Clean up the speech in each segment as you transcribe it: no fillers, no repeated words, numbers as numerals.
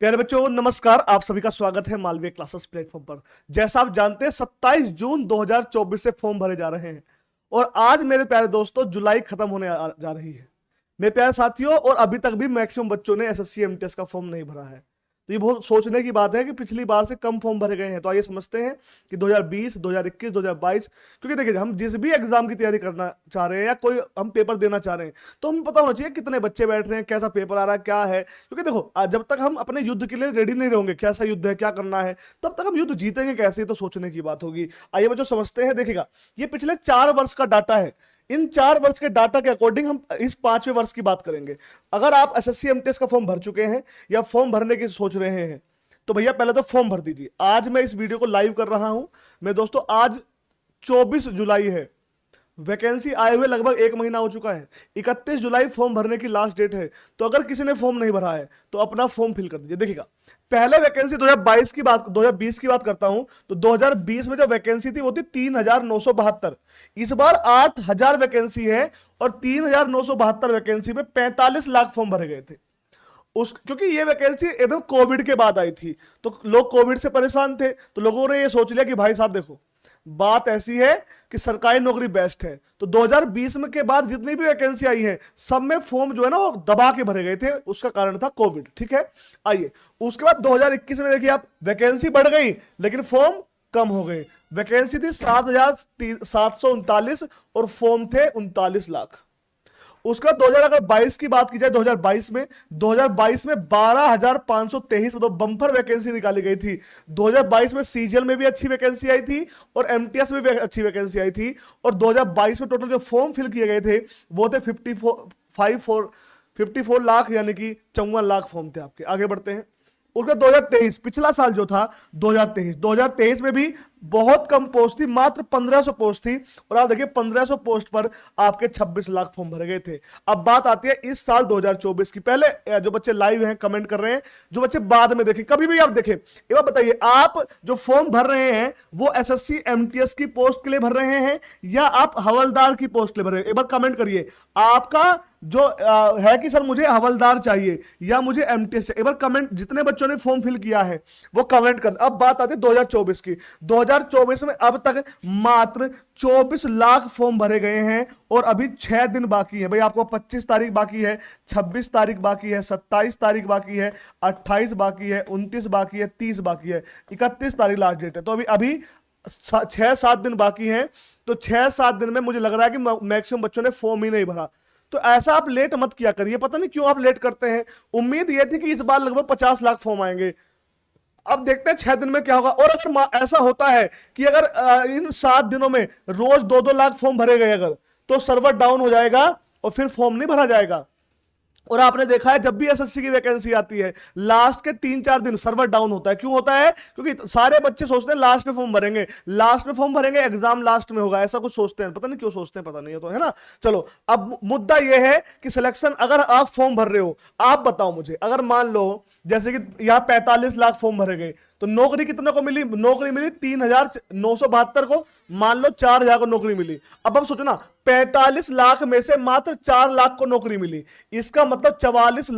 प्यारे बच्चों नमस्कार। आप सभी का स्वागत है मालवीय क्लासेस प्लेटफॉर्म पर। जैसा आप जानते हैं 27 जून 2024 से फॉर्म भरे जा रहे हैं और आज मेरे प्यारे दोस्तों जुलाई खत्म होने जा रही है। मेरे प्यारे साथियों, और अभी तक भी मैक्सिमम बच्चों ने एसएससी एमटीएस का फॉर्म नहीं भरा है। तो ये बहुत सोचने की बात है कि पिछली बार से कम फॉर्म भरे गए हैं। तो आइए समझते हैं कि 2020, 2021, 2022, क्योंकि देखिए हम जिस भी एग्जाम की तैयारी करना चाह रहे हैं या कोई हम पेपर देना चाह रहे हैं तो हमें पता होना चाहिए कितने बच्चे बैठ रहे हैं, कैसा पेपर आ रहा है, क्या है। क्योंकि देखो जब तक हम अपने युद्ध के लिए रेडी नहीं रहोगे, कैसा युद्ध है, क्या करना है, तब तक हम युद्ध जीतेंगे कैसे, तो सोचने की बात होगी। आइए बच्चों समझते हैं। देखिएगा ये पिछले 4 वर्ष का डाटा है। इन 4 वर्ष के डाटा के अकॉर्डिंग हम इस 5वें वर्ष की बात करेंगे। अगर आप एसएससी एमटीएस का फॉर्म भर चुके हैं या फॉर्म भरने की सोच रहे हैं तो भैया पहले तो फॉर्म भर दीजिए। आज मैं इस वीडियो को लाइव कर रहा हूं। मैं दोस्तों आज 24 जुलाई है। वैकेंसी आए हुए लगभग 1 महीना हो चुका है। 31 जुलाई फॉर्म भरने की लास्ट डेट है। तो अगर किसी ने फॉर्म नहीं भरा है तो अपना फॉर्म फिल कर दीजिए। देखिएगा पहले वैकेंसी 2020 की बात करता हूं तो 2020 में जो वैकेंसी थी वो थी 3972। इस बार 8000 वैकेंसी है और 3972 वैकेंसी में 45 लाख फॉर्म भरे गए थे। क्योंकि ये वैकेंसी एकदम कोविड के बाद आई थी तो लोग कोविड से परेशान थे, तो लोगों ने ये सोच लिया कि भाई साहब देखो बात ऐसी है कि सरकारी नौकरी बेस्ट है। तो 2020 में के बाद जितनी भी वैकेंसी आई है सब में फॉर्म जो है ना वो दबा के भरे गए थे। उसका कारण था कोविड। ठीक है, आइए उसके बाद 2021 में देखिए आप, वैकेंसी बढ़ गई लेकिन फॉर्म कम हो गए। वैकेंसी थी 7739 और फॉर्म थे 39 लाख। उसका 2022 की बात की जाए 2022 में 12,523 मतलब बम्पर वैकेंसी निकाली गई थी। 2022 में सीजीएल में भी अच्छी वैकेंसी आई थी और एमटीएस में भी अच्छी वैकेंसी आई थी। और 2022 में टोटल जो फॉर्म फिल किए गए थे वो थे 54 लाख, यानी कि 54 लाख फॉर्म थे आपके। आगे बढ़ते हैं। उसका 2023 पिछला साल जो था 2023 में भी बहुत कम पोस्ट थी, मात्र 1500 पोस्ट थी। और आप देखिए 1500 पोस्ट पर आपके 26 लाख फॉर्म भरे गए थे। अब बात आती है इस साल 2024 की। पहले जो बच्चे लाइव हैं कमेंट कर रहे हैं, जो बच्चे बाद में देखें, कभी भी आप देखें, एक बार बताइए आप जो फॉर्म भर रहे हैं वो एसएससी एमटीएस की पोस्ट के लिए भर रहे हैं या आप हवलदार की पोस्ट के लिए भर रहे हैं? एक बार कमेंट करिए। आपका जो है कि सर मुझे हवलदार चाहिए या मुझे एमटीएस चाहिए, एक बार कमेंट, जितने बच्चों ने फॉर्म फिल किया है वो कमेंट कर। अब बात आती है 2024 की। 2024 में अब तक मात्र 24 लाख फॉर्म भरे गए हैं और अभी 6 दिन बाकी है। भाई आपको 25 तारीख बाकी है, 26 तारीख बाकी है, 27 तारीख बाकी है, 28 बाकी है, 29 बाकी है, 30 बाकी है, 31 तारीख लास्ट डेट है। तो अभी 6-7 दिन बाकी हैं। तो 6-7 दिन में मुझे लग रहा है कि मैक्सिमम बच्चों ने फॉर्म ही नहीं भरा। तो ऐसा आप लेट मत किया करिए। पता नहीं क्यों आप लेट करते हैं। उम्मीद यह थी कि इस बार लगभग 50 लाख फॉर्म आएंगे। अब देखते हैं 6 दिन में क्या होगा। और अगर ऐसा होता है कि अगर इन 7 दिनों में रोज 2-2 लाख फॉर्म भरे गए अगर, तो सर्वर डाउन हो जाएगा और फिर फॉर्म नहीं भरा जाएगा। और आपने देखा है जब भी एसएससी की वैकेंसी आती है लास्ट के 3-4 दिन सर्वर डाउन होता है। क्यों होता है? क्योंकि सारे बच्चे सोचते हैं लास्ट में फॉर्म भरेंगे, लास्ट में फॉर्म भरेंगे, एग्जाम लास्ट में होगा, ऐसा कुछ सोचते हैं। पता नहीं क्यों सोचते हैं, पता नहीं है तो, है ना। चलो अब मुद्दा यह है कि सिलेक्शन, अगर आप फॉर्म भर रहे हो, आप बताओ मुझे, अगर मान लो जैसे कि यहां 45 लाख फॉर्म भरे गए तो नौकरी कितने को मिली? नौकरी मिली 3972 को। मान लो 4000 को नौकरी मिली। अब सोचो ना, 45 लाख में से मात्र 4 लाख को नौकरी मिली। इसका मतलब 44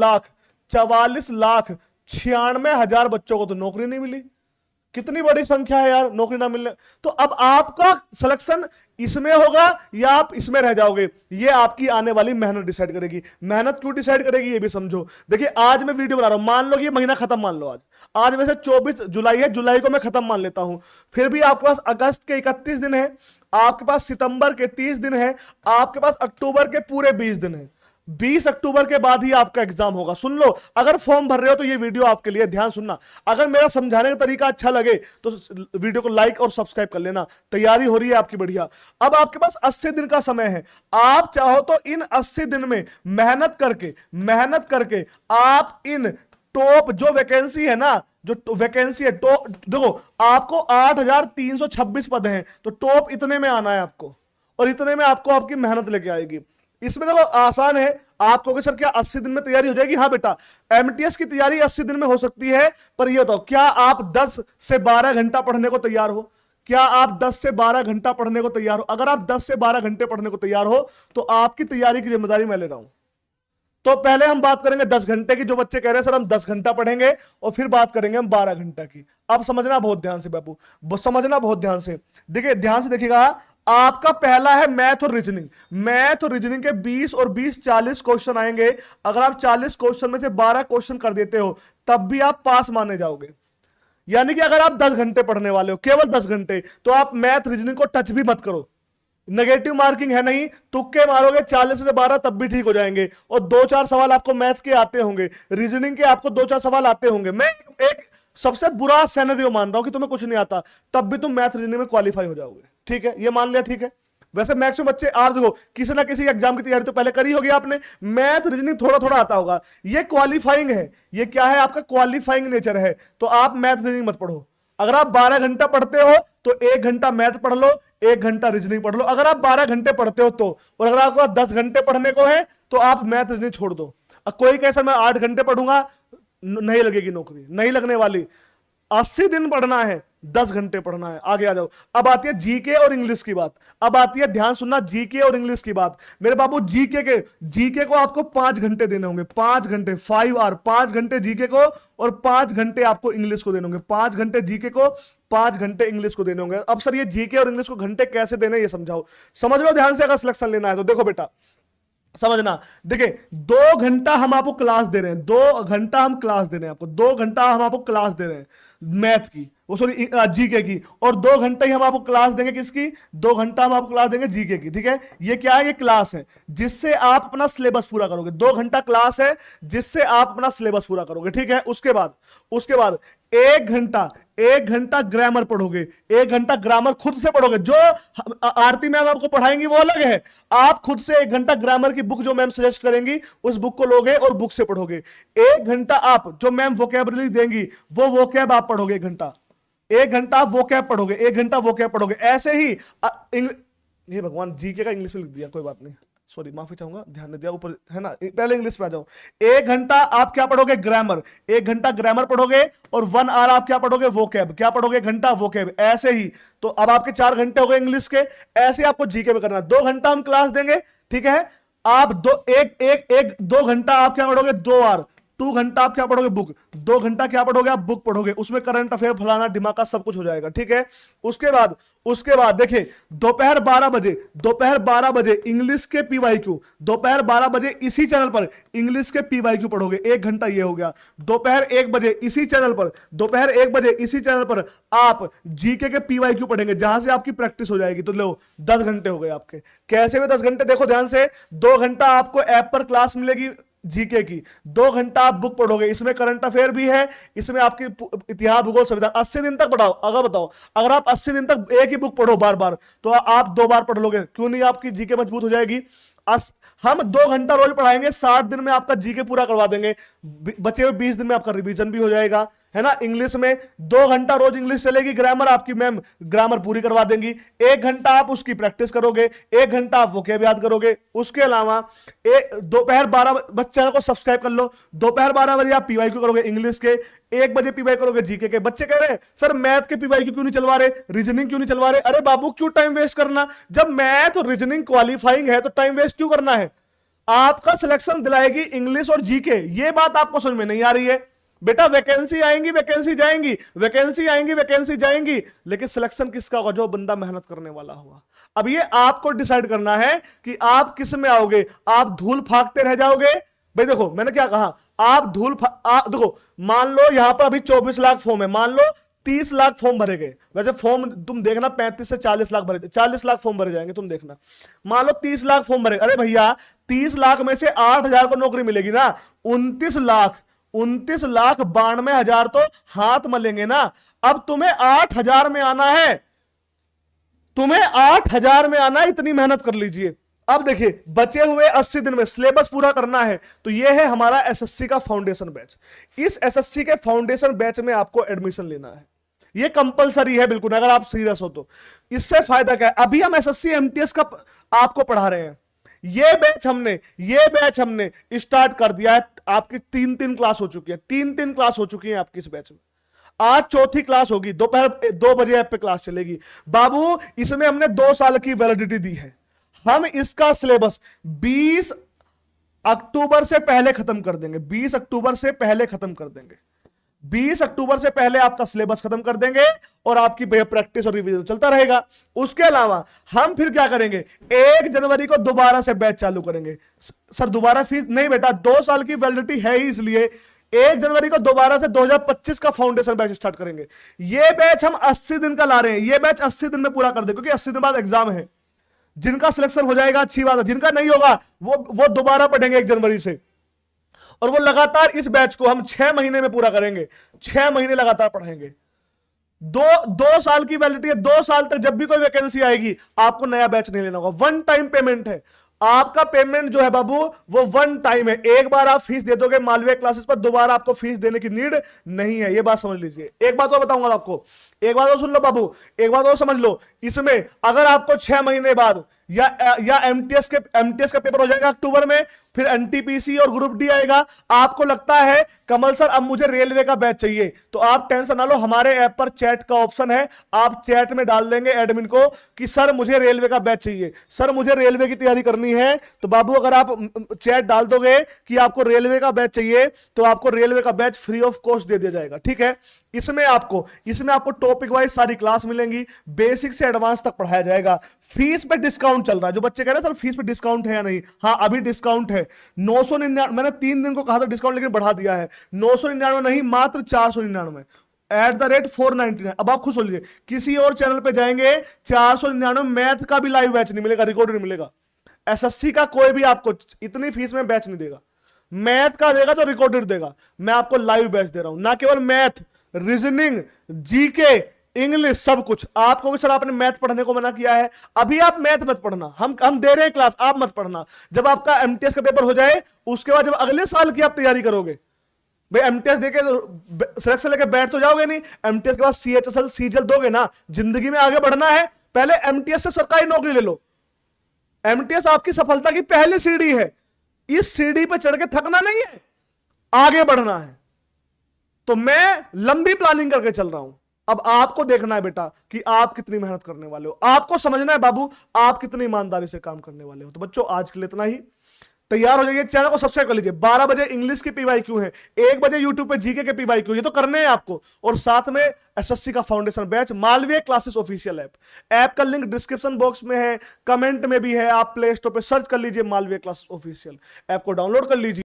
लाख 96,000 बच्चों को तो नौकरी नहीं मिली। कितनी बड़ी संख्या है यार नौकरी ना मिलने। तो अब आपका सिलेक्शन इसमें होगा या आप इसमें रह जाओगे, ये आपकी आने वाली मेहनत डिसाइड करेगी। मेहनत क्यों डिसाइड करेगी ये भी समझो। देखिए आज मैं वीडियो बना रहा हूं, मान लो कि ये महीना खत्म, मान लो आज वैसे 24 जुलाई है, जुलाई को मैं खत्म मान लेता हूं। फिर भी आपके पास अगस्त के 31 दिन है, आपके पास सितंबर के 30 दिन है, आपके पास अक्टूबर के पूरे 20 दिन है। 20 अक्टूबर के बाद ही आपका एग्जाम होगा। सुन लो, अगर फॉर्म भर रहे हो तो ये वीडियो आपके लिए, ध्यान सुनना। अगर मेरा समझाने का तरीका अच्छा लगे तो वीडियो को लाइक और सब्सक्राइब कर लेना। तैयारी हो रही है आपकी बढ़िया। अब आपके पास 80 दिन का समय है। आप चाहो तो इन 80 दिन में मेहनत करके आप इन टॉप जो वैकेंसी है ना, जो वैकेंसी है टॉप, देखो आपको 8326 पद हैं, तो टॉप इतने में आना है आपको, और इतने में आपको आपकी मेहनत लेके आएगी। इसमें देखो आसान है। आप कहोगे सर क्या 80 दिन में तैयारी हो जाएगी? हाँ बेटा, एमटीएस की तैयारी 80 दिन में हो सकती है। पर ये बताओ, क्या आप 10 से 12 घंटा पढ़ने को तैयार हो? क्या आप 10 से 12 घंटा पढ़ने को तैयार हो? अगर आप 10 से 12 घंटे पढ़ने को तैयार हो तो आपकी तैयारी की जिम्मेदारी मैं ले रहा हूं। तो पहले हम बात करेंगे 10 घंटे की, जो बच्चे कह रहे हैं सर हम 10 घंटा पढ़ेंगे, और फिर बात करेंगे हम 12 घंटा की। अब समझना बहुत ध्यान से बाबू, समझना बहुत ध्यान से। देखिए ध्यान से देखिएगा, आपका पहला है मैथ और रीजनिंग। मैथ और रीजनिंग के 20 और 20 40 क्वेश्चन आएंगे। अगर आप 40 क्वेश्चन में से 12 क्वेश्चन कर देते हो तब भी आप पास माने जाओगे। यानी कि अगर आप 10 घंटे पढ़ने वाले हो, केवल 10 घंटे, तो आप मैथ रीजनिंग को टच भी मत करो। नेगेटिव मार्किंग है नहीं, तुक्के मारोगे 40 से 12 तब भी ठीक हो जाएंगे। और 2-4 सवाल आपको मैथ के आते होंगे, रीजनिंग के आपको 2-4 सवाल आते होंगे। मैं एक सबसे बुरा सिनेरियो मान रहा हूं कि तुम्हें कुछ नहीं आता, तब भी तुम मैथ रीजनिंग में क्वालिफाई हो जाओगे। ठीक है, ये मान लिया। ठीक है, वैसे मैक्सिमम बच्चे आप देखो किसी ना किसी एग्जाम की तैयारी तो पहले करी होगी आपने, मैथ रीजनिंग थोड़ा थोड़ा आता होगा। ये क्वालिफाइंग है, ये क्या है आपका क्वालिफाइंग नेचर है। तो आप मैथ रीजनिंग मत पढ़ो। अगर आप 12 घंटा पढ़ते हो तो 1 घंटा मैथ पढ़ लो, 1 घंटा रीजनिंग पढ़ लो। अगर आप 12 घंटे पढ़ते हो तो, और अगर आपको 10 घंटे पढ़ने को है तो आप मैथ रीजनिंग छोड़ दो। कोई कैसा मैं 8 घंटे पढ़ूंगा, नहीं लगेगी नौकरी, नहीं लगने वाली। 80 दिन पढ़ना है, 10 घंटे पढ़ना है। आगे आ जाओ। अब आती है जीके और इंग्लिश की बात। अब आती है, ध्यान सुनना, जीके और इंग्लिश की बात। मेरे बाबू जीके को आपको 5 घंटे देने होंगे, 5 घंटे, 5 आवर, 5 घंटे जीके को और 5 घंटे आपको इंग्लिश को देने होंगे। 5 घंटे जीके को, 5 घंटे इंग्लिश को देने होंगे। अब सर ये जीके और इंग्लिश को घंटे कैसे देने, ये समझाओ। समझ लो ध्यान से, अगर सिलेक्शन लेना है तो देखो बेटा, समझना। देखिए 2 घंटा हम आपको क्लास दे रहे हैं, 2 घंटा हम क्लास दे रहे हैं आपको, 2 घंटा हम आपको क्लास दे रहे हैं मैथ की, वो सॉरी जीके की, और 2 घंटे ही हम आपको क्लास देंगे किसकी, 2 घंटा हम आपको क्लास देंगे जीके की। ठीक है, ये क्या है, ये क्लास है जिससे आप अपना सिलेबस पूरा करोगे। 2 घंटा क्लास है जिससे आप अपना सिलेबस पूरा करोगे। ठीक है, उसके बाद 1 घंटा ग्रामर पढ़ोगे, 1 घंटा ग्रामर खुद से पढ़ोगे। जो आरती मैम आपको पढ़ाएंगी वो अलग है, आप खुद से 1 घंटा ग्रामर की बुक जो मैम सजेस्ट करेंगी उस बुक को लोगे और बुक से पढ़ोगे। 1 घंटा आप जो मैम वोकैबुलरी देंगी वो वोकैब आप पढ़ोगे। 1 घंटा, 1 घंटा आप वोकैब पढ़ोगे, 1 घंटा वोकैब पढ़ोगे। ऐसे ही ये भगवान जीके का इंग्लिश में लिख दिया, कोई बात नहीं, सॉरी माफी चाहूंगा, ध्यान नहीं दिया, ऊपर है ना, पहले इंग्लिश पे आ जाओ। 1 घंटा आप क्या पढ़ोगे, ग्रामर, 1 घंटा ग्रामर पढ़ोगे, और 1 आवर आप क्या पढ़ोगे, वोकैब, क्या पढ़ोगे, 1 घंटा वोकैब। ऐसे ही तो अब आपके 4 घंटे हो गए इंग्लिश के। ऐसे आपको जीके में करना है। 2 घंटा हम क्लास देंगे। ठीक है, आप 2 घंटा आप क्या पढ़ोगे, 2 आवर, 2 घंटा आप क्या पढ़ोगे, बुक, 2 घंटा क्या पढ़ोगे आप, बुक पढ़ोगे। उसमें करंट अफेयर, फलाना ढिमाका सब कुछ हो जाएगा। ठीक है, उसके बाद देखिए दोपहर 12 बजे इंग्लिश के पीवाईक्यू, दोपहर 12 बजे इसी चैनल पर इंग्लिश के पीवाईक्यू पढ़ोगे। 1 घंटा ये हो गया। दोपहर 1 बजे इसी चैनल पर आप जीके के पीवाईक्यू पढ़ेंगे, जहां से आपकी प्रैक्टिस हो जाएगी। तो लो 10 घंटे हो गए आपके। कैसे हुए 10 घंटे, देखो ध्यान से। 2 घंटा आपको ऐप पर क्लास मिलेगी जीके की, 2 घंटा आप बुक पढ़ोगे। इसमें करंट अफेयर भी है, इसमें आपकी इतिहास, भूगोल, संविधान। 80 दिन तक पढ़ाओ। अगर बताओ, अगर आप 80 दिन तक एक ही बुक पढ़ो बार बार, तो आप 2 बार पढ़ लोगे। क्यों नहीं, आपकी जीके मजबूत हो जाएगी। हम 2 घंटा रोज पढ़ाएंगे, 60 दिन में आपका जीके पूरा करवा देंगे। बचे हुए 20 दिन में आपका रिवीजन भी हो जाएगा, है ना। इंग्लिश में 2 घंटा रोज इंग्लिश चलेगी। ग्रामर आपकी मैम ग्रामर पूरी करवा देंगी। 1 घंटा आप उसकी प्रैक्टिस करोगे, 1 घंटा आप वोकैब याद करोगे। उसके अलावा दोपहर 12 बजे, चैनल को सब्सक्राइब कर लो, दोपहर 12 बजे आप पीवाईक्यू करोगे इंग्लिश के, 1 बजे पीवाई करोगे जीके के। बच्चे कह रहे हैं सर मैथ के पीवाईक्यू क्यों नहीं चलवा रहे, रीजनिंग क्यों नहीं चलवा रहे। अरे बाबू क्यों टाइम वेस्ट करना, जब मैथ और रीजनिंग क्वालिफाइंग है तो टाइम वेस्ट क्यों करना है। आपका सिलेक्शन दिलाएगी इंग्लिश और जीके। ये बात आपको समझ में नहीं आ रही है बेटा। वैकेंसी आएंगी, वैकेंसी जाएंगी, वैकेंसी आएंगी, वैकेंसी जाएंगी, लेकिन सिलेक्शन किसका होगा, जो बंदा मेहनत करने वाला होगा। अब ये आपको डिसाइड करना है कि आप किस में आओगे। आप धूल फाकते रह जाओगे। भाई देखो मैंने क्या कहा, आप देखो मान लो यहां पर अभी 24 लाख फॉर्म है, मान लो 30 लाख फॉर्म भरे गए। वैसे फॉर्म तुम देखना 35 से 40 लाख भरे, 40 लाख फॉर्म भरे जाएंगे, तुम देखना। मान लो 30 लाख फॉर्म भरे। अरे भैया 30 लाख में से 8,000 को नौकरी मिलेगी ना, 29 लाख 92,000 तो हाथ मलेंगे ना। अब तुम्हें 8,000 में आना है, तुम्हें 8,000 में आना है, इतनी मेहनत कर लीजिए। अब देखिए बचे हुए 80 दिन में सिलेबस पूरा करना है। तो यह है हमारा एसएससी का फाउंडेशन बैच। इस एसएससी के फाउंडेशन बैच में आपको एडमिशन लेना है, यह कंपलसरी है बिल्कुल, अगर आप सीरियस हो तो। इससे फायदा क्या है, अभी हम एसएससी एमटीएस का आपको पढ़ा रहे हैं। ये बैच हमने स्टार्ट कर दिया है। आपकी 3 क्लास हो चुकी है, 3 क्लास हो चुकी है आपकी इस बैच में। आज 4थी क्लास होगी, दोपहर 2 बजे ऐप पे क्लास चलेगी। बाबू इसमें हमने 2 साल की वैलिडिटी दी है। हम इसका सिलेबस अक्टूबर से पहले खत्म कर देंगे, 20 अक्टूबर से पहले खत्म कर देंगे, 20 अक्टूबर से पहले आपका सिलेबस खत्म कर देंगे और आपकी प्रैक्टिस और रिवीजन चलता रहेगा। उसके अलावा हम फिर क्या करेंगे, 1 जनवरी को दोबारा से बैच चालू करेंगे। सर दोबारा फीस नहीं बेटा, 2 साल की वैलिडिटी है ही, इसलिए 1 जनवरी को दोबारा से 2025 का फाउंडेशन बैच स्टार्ट करेंगे। ये बैच हम 80 दिन का ला रहे हैं, ये बैच 80 दिन में पूरा कर दे, क्योंकि 80 दिन बाद एग्जाम है। जिनका सिलेक्शन हो जाएगा अच्छी बात है, जिनका नहीं होगा वो दोबारा पढ़ेंगे 1 जनवरी से, और वो लगातार इस बैच को हम 6 महीने में पूरा करेंगे, 6 महीने लगातार पढ़ाएंगे। 2 साल की वैलिडिटी है, 2 साल तक जब भी कोई वैकेंसी आएगी आपको नया बैच नहीं लेना होगा। 1 टाइम पेमेंट है, आपका पेमेंट जो है बाबू वो 1 टाइम है। एक बार आप फीस दे दोगे मालवीय क्लासेस पर, दोबारा आपको फीस देने की नीड नहीं है, ये बात समझ लीजिए। एक बात और बताऊंगा आपको, एक बात और सुन लो बाबू, एक बात और समझ लो। इसमें अगर आपको 6 महीने बाद या एमटीएस का पेपर हो जाएगा अक्टूबर में, फिर एनटीपीसी और ग्रुप डी आएगा, आपको लगता है कमल सर अब मुझे रेलवे का बैच चाहिए, तो आप टेंशन ना लो, हमारे ऐप पर चैट का ऑप्शन है, आप चैट में डाल देंगे एडमिन को कि सर मुझे रेलवे का बैच चाहिए, सर मुझे रेलवे की तैयारी करनी है। तो बाबू अगर आप चैट डाल दोगे कि आपको रेलवे का बैच चाहिए, तो आपको रेलवे का बैच फ्री ऑफ कॉस्ट दे दिया जाएगा, ठीक है। इसमें आपको टॉपिक वाइज सारी क्लास मिलेंगी, बेसिक से एडवांस तक पढ़ाया जाएगा। फीस पे डिस्काउंट चल रहा है, जो बच्चे कह रहे हैं सर फीस पे डिस्काउंट है या नहीं, हाँ अभी डिस्काउंट है। 999, मैंने 3 दिन को कहा था डिस्काउंट, लेकिन बढ़ा दिया है। 999 नहीं, मात्र 499 @499। अब आप खुश हो लीजिए, किसी और चैनल पे जाएंगे 499, मैथ का भी लाइव बैच नहीं मिलेगा, रिकॉर्ड नहीं मिलेगा। एसएससी का कोई भी आपको इतनी फीस में बैच नहीं देगा, मैथ का देगा तो रिकॉर्डेड देगा। मैं आपको लाइव बैच दे रहा हूं, ना केवल मैथ, रीजनिंग, जीके, इंग्लिश, सब कुछ। आपको सर आपने मैथ पढ़ने को मना किया है, अभी आप मैथ मत पढ़ना, हम दे रहे हैं क्लास, आप मत पढ़ना। जब आपका एमटीएस का पेपर हो जाए, उसके बाद जब अगले साल की आप तैयारी करोगे, भाई एमटीएस देके सिलेक्शन लेके बैठ तो जाओगे नहीं, एमटीएस के बाद सीएचएसएल सीजीएल दोगे ना। जिंदगी में आगे बढ़ना है, पहले एमटीएस से सरकारी नौकरी ले लो। एमटीएस आपकी सफलता की पहली सीढ़ी है, इस सीढ़ी पे चढ़ के थकना नहीं है, आगे बढ़ना है। तो मैं लंबी प्लानिंग करके चल रहा हूं। अब आपको देखना है बेटा कि आप कितनी मेहनत करने वाले हो, आपको समझना है बाबू आप कितनी ईमानदारी से काम करने वाले हो। तो बच्चों आज के लिए इतना ही, तैयार हो जाइए, चैनल को सब्सक्राइब कर लीजिए। 12 बजे इंग्लिश के पीवाईक्यू है, 1 बजे यूट्यूब पे जीके के पीवाईक्यू, ये तो करने हैं आपको, और साथ में एसएससी का foundation batch, Malviya classes official app का लिंक डिस्क्रिप्शन बॉक्स में है, कमेंट में भी है, आप प्ले स्टोर पे सर्च कर लीजिए मालवीय क्लासेस ऑफिशियल, ऐप को डाउनलोड कर लीजिए।